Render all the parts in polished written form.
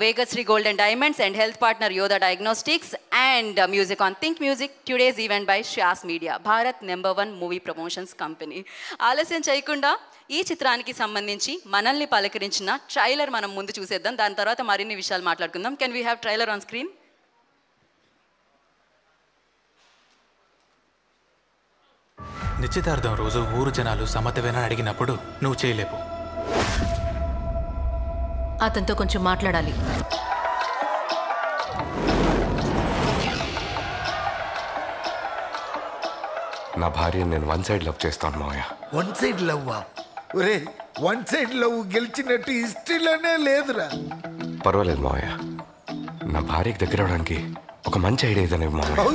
Vegasri Gold and Diamonds and health partner Yoda Diagnostics and music on Think Music. Today's event by Shyas Media, Bharat #1 movie promotions company. ఆలస్యం చేయకుండా ఈ చిత్రానికి సంబంధించి మనల్ని పలకరించిన trailer మనం ముందు చూసేద్దాం. దాని తర్వాత మరిన్ని విషయాలు మాట్లాడుకుందాం. Can we have trailer on screen? నిశ్చితార్థం రోజు ఊరు జనాలు సమ్మతమేనని అడిగినప్పుడు నువ్వు చేయలేవు. అతనితో కొంచెం మాట్లాడాలి. నా భార్య నేను వన్ సైడ్ లవ్ చేస్తాను మావయ్య. One side love? ఒరే, వన్ సైడ్ లవ్ గెలిచినట్టు హిస్టరీలోనే లేదురా. పర్వాలేదు మావయ్య, నా భార్యకి దగ్గర అవడానికి ఒక మంచి ఐడియా ఇదనే మావయ్య.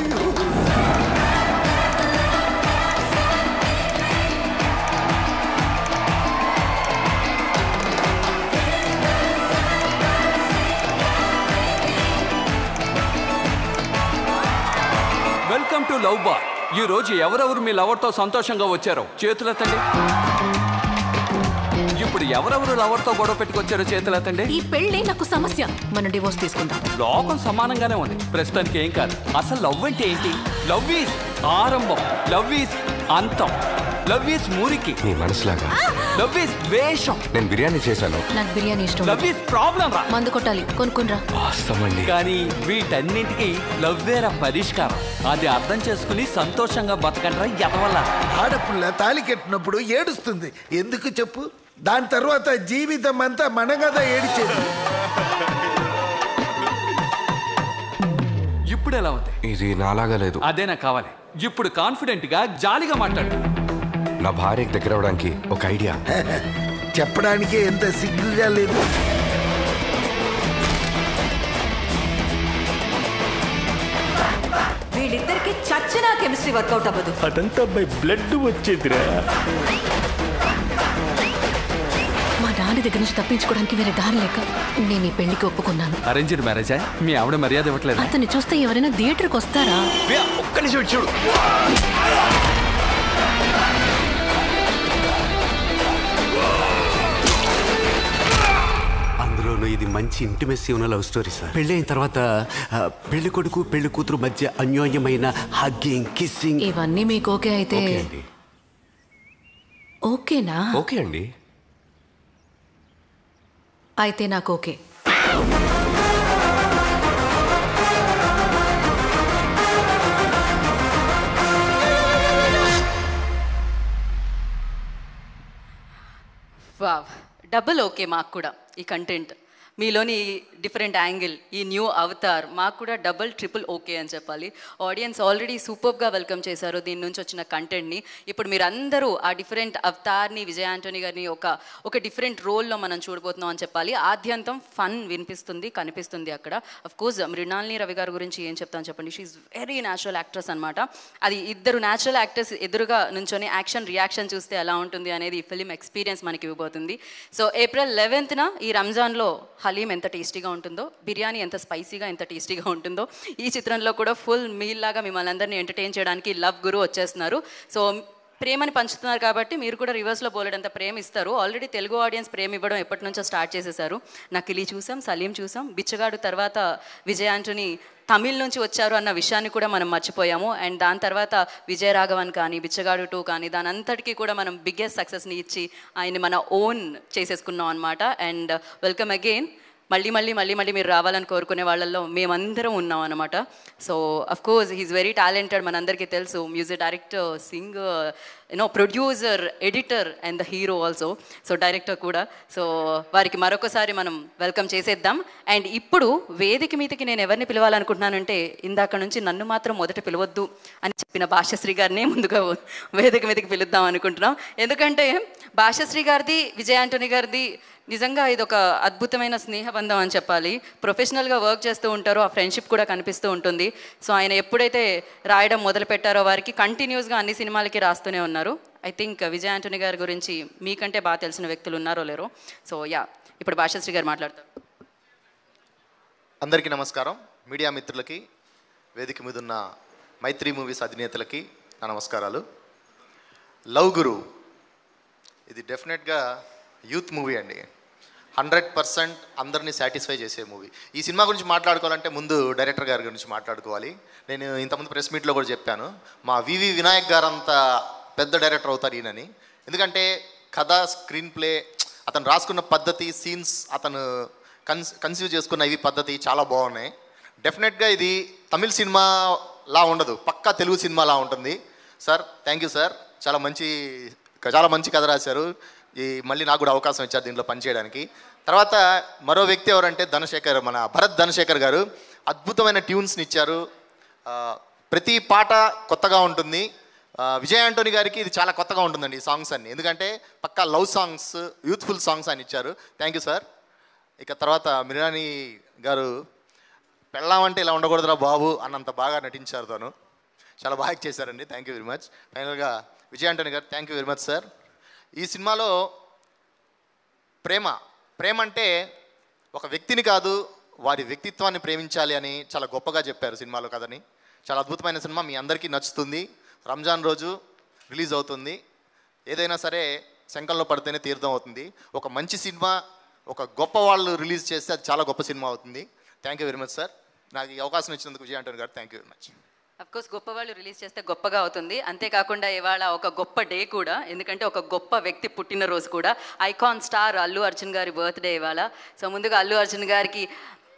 Welcome to love bar. ఈ రోజు ఎవరెవరు మీ లవర్తో సంతోషంగా వచ్చారో చేతులెత్తండి. ఇప్పుడు ఎవరెవరు లవర్తో గొడవ పెట్టుకొచ్చారో చేతులెత్తండి. ఈ పెళ్లి నాకు సమస్య, మనం డివోర్స్ తీసుకుందాం. లోకం సమానంగానే ఉంది, ప్రస్తుతానికి ఏం కాదు. అసలు లవ్ అంటే ఏంటి? లవ్ ఈజ్ ఆరంభం, లవ్ ఈజ్ అంతం, లవ్ ఈజ్ మురికి. నీ మనసులాగా లవ్ ఈజ్ వేషం. నేను బిర్యానీ చేశాను, నాకు బిర్యానీ ఇష్టం. లవ్ ఈజ్ ప్రాబ్లం రా. మందు కొట్టాలి, కొనుక్కునరా. వాస్తవండి. కానీ వీటన్నింటికి లవ్ వేరా పరిష్కారం. అది అర్థం చేసుకుని సంతోషంగా బతకండ్రా ఎదవల్ల. ఆడపిల్ల తాళి కట్టినప్పుడు ఏడుస్తుంది, ఎందుకు చెప్పు? దాని తర్వాత జీవితం అంతా మన కదా ఏడిచేది. ఇప్పుడు ఎలా ఉంది? ఇది నాలాగా లేదు. అదే నాకు కావాలి. ఇప్పుడు కాన్ఫిడెంట్ గా జాలీగా మాట్లాడు. నా భార్యకి దగ్గర అవడానికి ఒక ఐడియా. చెప్పడానికే ఎంత సిగ్గుగా లేదు. వీళ్ళిద్దరికి చచ్చిన కెమిస్ట్రీ వర్కౌట్ అవ్వదు. అదంతా బై బ్లడ్ వచ్చేదిరా. మా నాన్న దగ్గర నుంచి తప్పించుకోవడానికి వేరే దారి లేక నేను ఈ పెళ్లికి ఒప్పుకున్నాను. అరేంజ్డ్ మ్యారేజా? మీ ఆవిడ మర్యాద ఇవ్వట్లేదు. అతన్ని చూస్తే ఎవరైనా థియేటర్కి వస్తారా? ఒక్క నిమిషం చూడు. అందులోనూ ఇది మంచి ఇంటిమెసీ ఉన్న లవ్ స్టోరీ సార్. పెళ్ళైన తర్వాత పెళ్లి కొడుకు పెళ్లి కూతురు మధ్య అన్యోన్యమైన హగ్గింగ్, కిస్సింగ్. ఇవన్నీ మీకు ఓకే అయితే ఓకేనా? ఓకే అండి. అయితే నాకు ఓకే. వావ్, డబుల్ ఓకే మాకు కూడా ఈ కంటెంట్. మీలోని డిఫరెంట్ యాంగిల్, ఈ న్యూ అవతార్ మాకు కూడా డబుల్ ట్రిపుల్ ఓకే అని చెప్పాలి. ఆడియన్స్ ఆల్రెడీ సూపర్గా వెల్కమ్ చేశారు దీని నుంచి వచ్చిన కంటెంట్ని. ఇప్పుడు మీరు అందరూ ఆ డిఫరెంట్ అవతార్ని, విజయ్ ఆంటోనీ గారిని ఒక డిఫరెంట్ రోల్లో మనం చూడబోతున్నాం అని చెప్పాలి. ఆద్యంతం ఫన్ వినిపిస్తుంది, కనిపిస్తుంది అక్కడ. అఫ్ కోర్స్ మృణాలిని రవి గారి గురించి ఏం చెప్తాను చెప్పండి. షీఈ్ వెరీ న్యాచురల్ యాక్ట్రెస్ అనమాట. అది ఇద్దరు న్యాచురల్ యాక్టర్స్ ఎదురుగా నుంచొని యాక్షన్ రియాక్షన్ చూస్తే ఎలా ఉంటుంది అనేది ఈ ఫిలిం ఎక్స్పీరియన్స్ మనకి ఇవ్వబోతుంది. సో April 11th ఈ రంజాన్లో హలీం ఎంత టేస్టీగా ఉంటుందో, బిర్యానీ ఎంత స్పైసీగా ఎంత టేస్టీగా ఉంటుందో, ఈ చిత్రంలో కూడా ఫుల్ మీల్ లాగా మిమ్మల్ని అందరినీ ఎంటర్టైన్ చేయడానికి లవ్ గురు వచ్చేస్తున్నారు. సో ప్రేమని పంచుతున్నారు కాబట్టి మీరు కూడా రివర్స్లో బోలెడంత ప్రేమ ఇస్తారు. ఆల్రెడీ తెలుగు ఆడియన్స్ ప్రేమ ఇవ్వడం ఎప్పటి నుంచో స్టార్ట్ చేసేసారు. నకిలీ చూసాం, సలీం చూసాం, బిచ్చగాడు తర్వాత విజయ్ ఆంటోనీ తమిళ్ నుంచి వచ్చారు అన్న విషయాన్ని కూడా మనం మర్చిపోయాము. అండ్ దాని తర్వాత విజయ్ రాఘవన్ కానీ, బిచ్చగాడు 2 కానీ, దాని అంతటికీ కూడా మనం బిగ్గెస్ట్ సక్సెస్ని ఇచ్చి ఆయన్ని మన ఓన్ చేసేసుకున్నాం అనమాట. And welcome again. మళ్ళీ మళ్ళీ మళ్ళీ మళ్ళీ మీరు రావాలని కోరుకునే వాళ్ళల్లో మేమందరం ఉన్నాం అనమాట. So of course he's very talented, మనందరికీ తెలుసు. Music director, singer, producer, editor and the hero also. So director కూడా. సో వారికి మరొకసారి మనం వెల్కమ్ చేసేద్దాం. అండ్ ఇప్పుడు వేదిక మీదకి నేను ఎవరిని పిలవాలనుకుంటున్నానంటే, ఇందాక నుంచి నన్ను మాత్రం మొదట పిలవద్దు అని చెప్పిన భాష్యశ్రీ గారినే ముందుగా వేదిక మీదకి పిలుద్దాం అనుకుంటున్నాం. ఎందుకంటే భాష్యశ్రీ గారిది, విజయ్ ఆంటోనీ గారిది నిజంగా ఇది ఒక అద్భుతమైన స్నేహబంధం అని చెప్పాలి. ప్రొఫెషనల్గా వర్క్ చేస్తూ ఉంటారో ఆ ఫ్రెండ్షిప్ కూడా కనిపిస్తూ ఉంటుంది. సో ఆయన ఎప్పుడైతే రాయడం మొదలు పెట్టారో వారికి కంటిన్యూస్గా అన్ని సినిమాలకి రాస్తూనే ఉన్నారు. ఐ థింక్ విజయ్ ఆంటోనీ గారి గురించి మీకంటే బాగా తెలిసిన వ్యక్తులు ఉన్నారో లేరో. సో ఇప్పుడు భాష్యశ్రీ గారు మాట్లాడతారు. అందరికీ నమస్కారం. మీడియా మిత్రులకి, వేదిక మీద ఉన్న మైత్రి మూవీస్ అధినేతలకి నా నమస్కారాలు. లవ్ గురు ఇది డెఫినెట్గా యూత్ మూవీ అండి. 100% అందరినీ సాటిస్ఫై చేసే మూవీ. ఈ సినిమా గురించి మాట్లాడుకోవాలంటే ముందు డైరెక్టర్ గారి గురించి మాట్లాడుకోవాలి. నేను ఇంతకుముందు ప్రెస్ మీట్లో కూడా చెప్పాను, మా వివి వినాయక్ గారు అంత పెద్ద డైరెక్టర్ అవుతారు ఈయనని. ఎందుకంటే కథ, స్క్రీన్ ప్లే, అతను రాసుకున్న పద్ధతి, సీన్స్, అతను కన్సీవ్ చేసుకున్న ఇవి పద్ధతి చాలా బాగున్నాయి. డెఫినెట్గా ఇది తమిళ సినిమాలా ఉండదు, పక్కా తెలుగు సినిమాలా ఉంటుంది. సార్ థ్యాంక్ యూ సార్, చాలా మంచి కథ రాశారు. మళ్ళీ నాకు కూడా అవకాశం ఇచ్చారు దీంట్లో పనిచేయడానికి. తర్వాత మరో వ్యక్తి ఎవరంటే ధనశేఖర్, మన భరత్ ధనశేఖర్ గారు అద్భుతమైన ట్యూన్స్ని ఇచ్చారు. ప్రతి పాట కొత్తగా ఉంటుంది. విజయ్ ఆంటోనీ గారికి ఇది చాలా కొత్తగా ఉంటుందండి ఈ సాంగ్స్ అన్ని, ఎందుకంటే పక్కా లవ్ సాంగ్స్, యూత్ఫుల్ సాంగ్స్ ఆయన ఇచ్చారు. Thank you sir. ఇక తర్వాత మిరాని గారు పెళ్ళామంటే ఇలా ఉండకూడదురా బాబు అన్నంత బాగా నటించారు, తను చాలా బాగా చేశారండి. Thank you very much. ఫైనల్గా విజయ్ ఆంటోనీ గారు thank you very much sir. ఈ సినిమాలో ప్రేమ అంటే ఒక వ్యక్తిని కాదు, వారి వ్యక్తిత్వాన్ని ప్రేమించాలి అని చాలా గొప్పగా చెప్పారు సినిమాలో కథని. చాలా అద్భుతమైన సినిమా, మీ అందరికీ నచ్చుతుంది. రంజాన్ రోజు రిలీజ్ అవుతుంది. ఏదైనా సరే శంఖంలో పడితేనే తీర్థం అవుతుంది. ఒక మంచి సినిమా, ఒక గొప్ప వాళ్ళు రిలీజ్ చేస్తే అది చాలా గొప్ప సినిమా అవుతుంది. Thank you very much sir. నాకు ఈ అవకాశం ఇచ్చినందుకు విజయ్ ఆంటోనీ గారు thank you very much. Of course గొప్ప వాళ్ళు రిలీజ్ చేస్తే గొప్పగా అవుతుంది. అంతేకాకుండా ఇవాళ ఒక గొప్ప డే కూడా, ఎందుకంటే ఒక గొప్ప వ్యక్తి పుట్టినరోజు కూడా. ఐకాన్ స్టార్ అల్లు అర్జున్ గారి బర్త్డే ఇవాళ. సో ముందుగా అల్లు అర్జున్ గారికి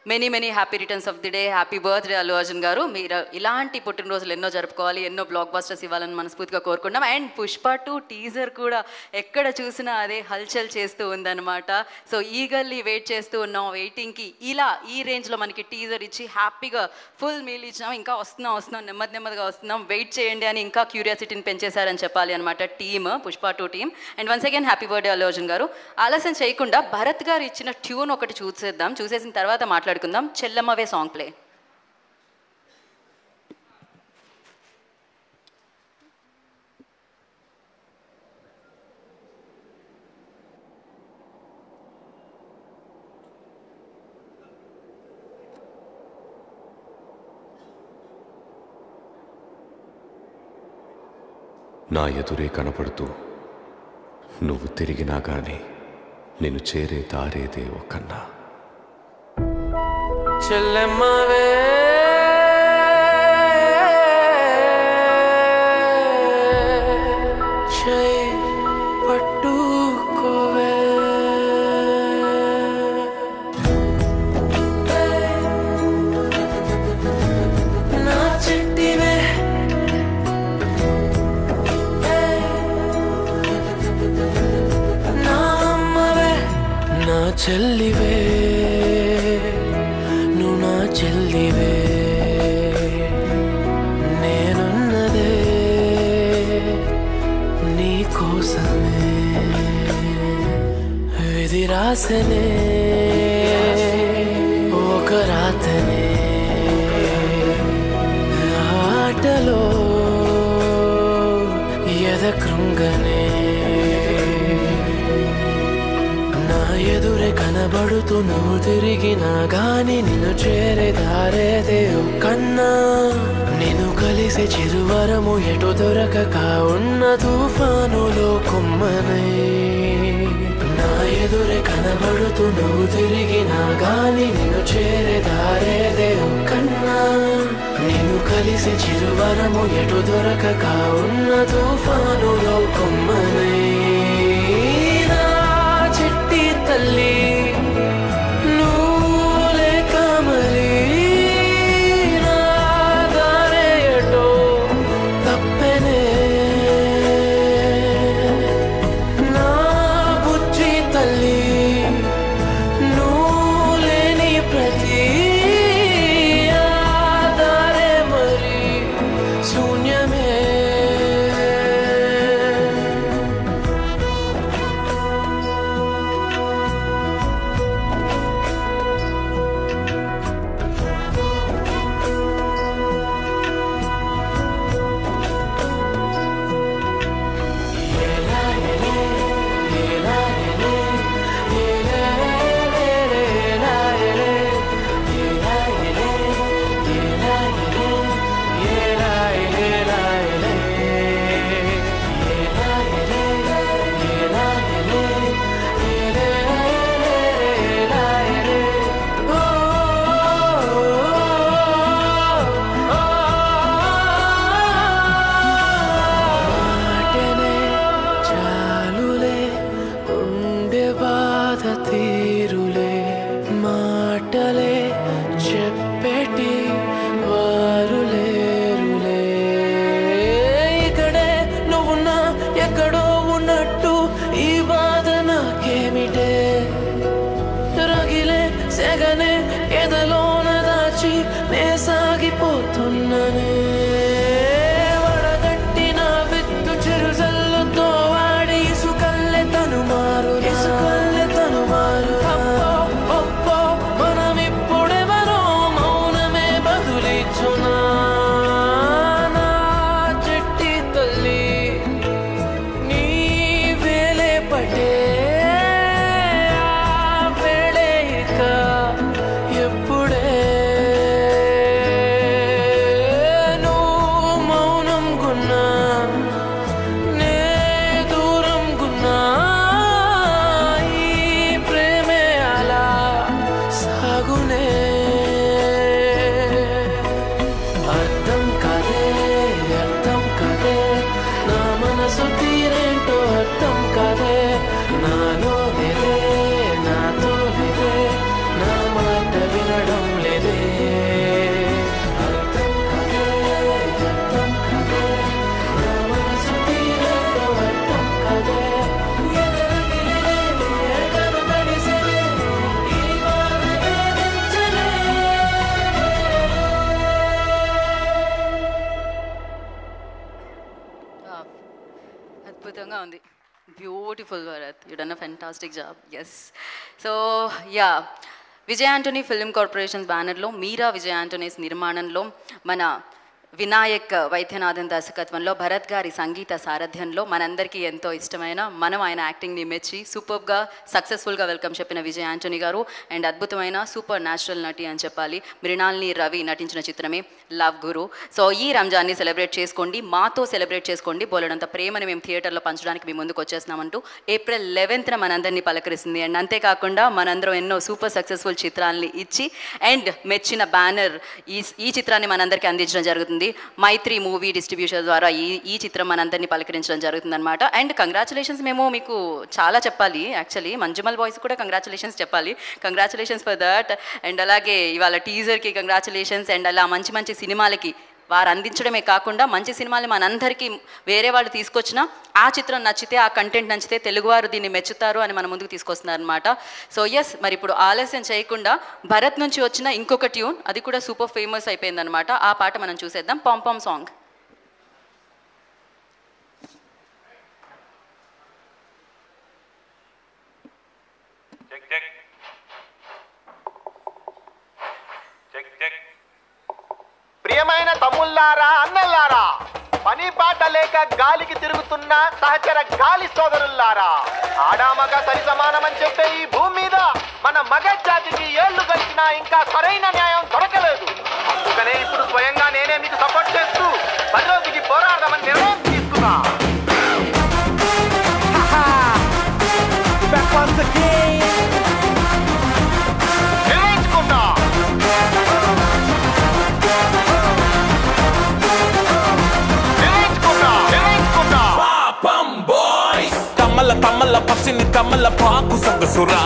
many happy returns of the day. Happy birthday Allu Arjun గారు. మీరు ఇలాంటి పుట్టినరోజులు ఎన్నో జరుపుకోవాలి, ఎన్నో బ్లాక్ బస్టర్స్ ఇవ్వాలని మనస్ఫూర్తిగా కోరుకుంటాం. అండ్ పుష్ప 2 టీజర్ కూడా ఎక్కడ చూసినా అదే హల్చల్ చేస్తూ ఉందన్నమాట. సో ఈగర్లీ వెయిట్ చేస్తూ ఉన్నాం. వెయిటింగ్కి ఇలా ఈ రేంజ్లో మనకి టీజర్ ఇచ్చి హ్యాపీగా ఫుల్ మీల్ ఇచ్చినాం. ఇంకా వస్తున్నాం నెమ్మదిగా వస్తున్నాం, వెయిట్ చేయండి అని ఇంకా క్యూరియాసిటీని పెంచేశారని చెప్పాలి అనమాట team, Pushpa 2 team. And once again happy birthday Allu Arjun గారు. ఆలస్యం చేయకుండా భరత్ గారు ఇచ్చిన ట్యూన్ ఒకటి చూసేసిన తర్వాత మాట్లాడుకుందాం. చెల్లమ్మవే సాంగ్ ప్లే. నా ఎదురే కనపడుతూ నువ్వు తిరిగినా గాని నేను చేరే దారేదే ఒక్కన్నా. చెల్లెమ్మవే చెయ్ పట్టుకోవే, నా చెట్టివే నా అమ్మవే, నా చెల్లివే చెల్లివే, నేనున్నదే నీ కోసమే. విధి రాసనే ఒక రాతనే, ఆటలో ఎద కృంగనే, నా ఎదురే కనబడుతూ నువ్వు తిరిగినా గాని నిన్ను చేరే దారేదే కన్నా. నిన్ను కలిసే చిరువరము ఎటు దొరకక ఉన్న తుఫానులో కొమ్మనై, నా ఎదురే కనబడుతూ నువ్వు తిరిగినా గాని నిన్ను చేరే దారేదే కన్నా. నిన్ను కలిసే చిరువరము ఎటు దొరకక ఉన్న తుఫానులో కొమ్మనై, తల్లి నువ్వు లేక మరి నా దారేటో తప్పెనే, నా బుజ్జి తల్లి నువ్వు లేని ప్రతి దారే మరి శూన్యమే. అద్భుతంగా ఉంది. Beautiful Bharat, you done a fantastic job. Yes. So yeah, Vijay Antony film corporation బ్యానర్లో మీరా విజయ్ ఆంటోనీస్ నిర్మాణంలో మన వినాయక్ వైద్యనాథన్ దర్శకత్వంలో భరత్ గారి సంగీత సారథ్యంలో మనందరికీ ఎంతో ఇష్టమైన, మనం ఆయన యాక్టింగ్ని మెచ్చి సూపర్గా సక్సెస్ఫుల్గా వెల్కమ్ చెప్పిన విజయ్ ఆంటోనీ గారు అండ్ అద్భుతమైన సూపర్ న్యాచురల్ నటి అని చెప్పాలి మృణాల్ని రవి నటించిన చిత్రమే లవ్ గురు. సో ఈ రంజాన్ని సెలబ్రేట్ చేసుకోండి, మాతో సెలబ్రేట్ చేసుకోండి. బోలెడంత ప్రేమని మేము థియేటర్లో పంచడానికి మీ ముందుకు వచ్చేస్తున్నామంటూ ఏప్రిల్ 11న మనందరినీ పలకరిస్తుంది. అండ్ అంతేకాకుండా మనందరం ఎన్నో సూపర్ సక్సెస్ఫుల్ చిత్రాలని ఇచ్చి అండ్ మెచ్చిన బ్యానర్ ఈ చిత్రాన్ని మనందరికీ అందించడం జరుగుతుంది. మైత్రి మూవీ డిస్ట్రిబ్యూషన్ ద్వారా ఈ చిత్రం మనందరినీ పలకరించడం జరుగుతుందన్నమాట. అండ్ కంగ్రాచులేషన్స్ మేము మీకు చాలా చెప్పాలి. యాక్చువల్లీ మంజుమల్ బాయ్స్ కూడా కంగ్రాచులేషన్స్ చెప్పాలి. Congratulations for that. అండ్ అలాగే ఇవాళ టీజర్కి కంగ్రాచులేషన్స్. అండ్ అలా మంచి మంచి సినిమాలకి వారు అందించడమే కాకుండా మంచి సినిమాలు మనందరికీ వేరే వాళ్ళు తీసుకొచ్చినా ఆ చిత్రం నచ్చితే, ఆ కంటెంట్ నచ్చితే తెలుగువారు దీన్ని మెచ్చుతారు అని మన ముందుకు తీసుకొస్తున్నారు అనమాట. సో ఎస్, మరి ఇప్పుడు ఆలస్యం చేయకుండా భరత్ నుంచి వచ్చిన ఇంకొక ట్యూన్, అది కూడా సూపర్ ఫేమస్ అయిపోయిందనమాట. ఆ పాట మనం చూసేద్దాం. Pom-pom song. ప్రియమైన తమ్ముళ్ళారా, అన్నల్లారా, పని పాట లేక గాలికి తిరుగుతున్న సహచర గాలి సోదరుల్లారా, ఆడామగ సరి సమానమని చెప్పే ఈ భూమి మీద మన మగ జాతికి ఏళ్లు గడిచినా ఇంకా సరైన న్యాయం దొరకలేదు. అందుకనే ఇప్పుడు స్వయంగా నేనే మీకు సపోర్ట్ చేస్తూ 10 రోజుకి పోరాడమని నిర్ణయం తీసుకున్నా. నిర్ణయించుకున్నా. తమ్మల పచ్చిని తమ్మల పాకు సొగసురా,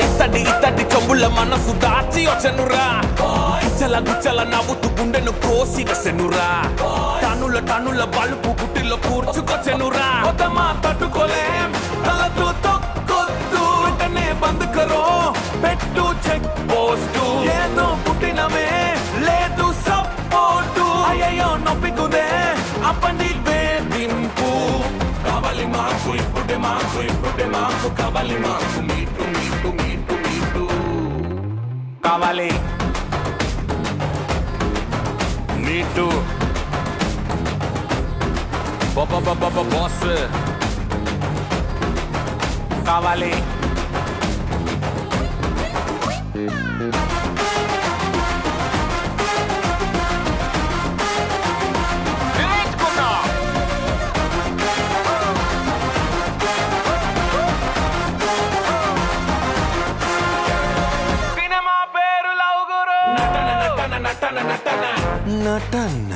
ఇత్తడి చెంబుల మనసు దాచి వచ్చనురా, గుచ్చల నవ్వుతూ గుండెను కోసి గసెనురా, టన్నుల బలుపు గుట్టిలో కూర్చుకొచ్చెనురా. మొత్తమా తట్టుకోలేం తలతో తొక్కొద్దు, వెంటనే బంద్ కరో పెట్టు చెక్ పోస్టు, ఏదో పుట్టినమే లేదు సపోర్టు, అయ్యో నొప్పికుదే అప్పని వేధింపు, కావాలి మాకు ఇప్పుడే మాకు కావాలి మాకు మీటు కావాలి మీటు బాస్ కావాలి. నటన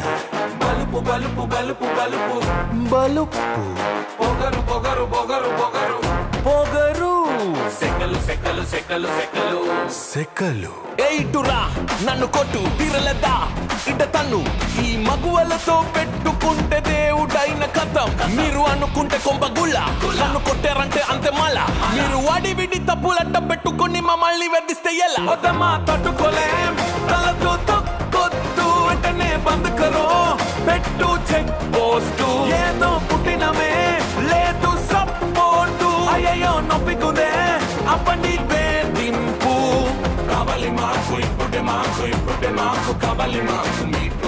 బలుపు బలుపు బలుపు బలుపు బలుపు పొగరు పొగరు పొగరు పొగరు పొగరు సెకలు సెకలు సెకలు సెకలు సెకలు. ఇటురా నన్ను కొట్టు తీరలేదా ఇట తన్ను, ఈ మగువలతో పెట్టుకుంటే దేవుడైన కథం, మీరు అనుకుంటే కొంపగుళ్ళ, నన్ను కొట్టారంటే అంతే మళ్ళా, మీరు వాడి విడి తప్పులట్ట పెట్టుకుని మమ్మల్ని వెదిస్తే ఎలా, వద్దమా తట్టుకోలేం తలతో తొక్కొద్దు, వెంటనే బంద్ కరో పెట్టు చెక్ పోస్టు, ఏదో పుట్టినమే లేదు సపోర్టు, అయ్యో నొప్పికుదే అప్పని వేధింపు, కావాలి మాకు ఇప్పుడే మాకు కావాలి మాకు మీటు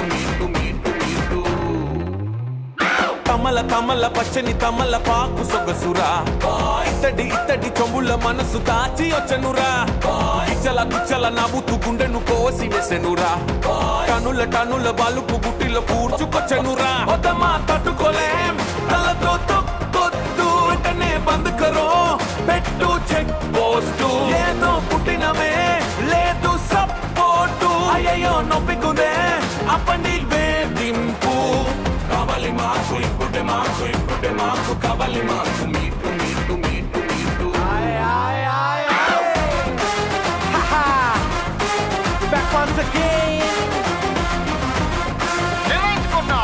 తమ్మల పచ్చని తమ్మల పాకు సొగసురా, ఇత్తడి చెంబుల మనసు దాచి వచ్చనురా, గుచ్చల నవ్వుతూ గుండెను కోసి వేసెనురా, టన్నుల బలుపు గుట్టిలో కూర్చుకొచ్చనురా. మొత్తమా తట్టుకోలేం తలతో తొక్కొద్దు, వెంటనే బంద్ కరో పెట్టు చెక్ పోస్టు, ఏదో పుట్టినమే లేదు సపోర్టు, అయ్యో నొప్పికుదే అప్పని వేధింపు, కావాలి మాకు ఇప్పుడే మాకు కావాలి మాకు మీటు back once again. నిర్ణయించుకున్నా.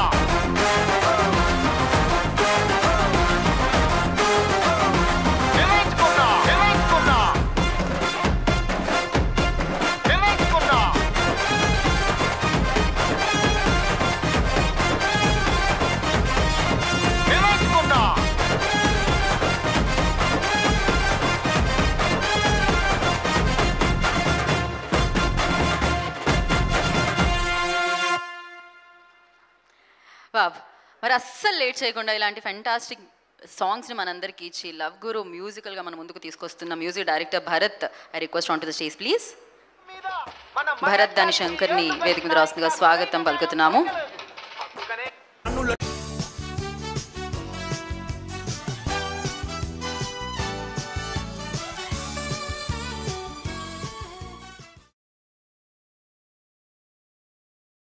వావ్, మరి అస్సలు లేట్ చేయకుండా ఇలాంటి ఫెంటాస్టిక్ సాంగ్స్ని మనందరికీ ఇచ్చి లవ్ గురు మ్యూజికల్గా మన ముందుకు తీసుకొస్తున్న music director Bharat, I request on to the stage please. Bharat దాని శంకర్ని వేదిక మీద రాస్తుందిగా స్వాగతం పలుకుతున్నాము.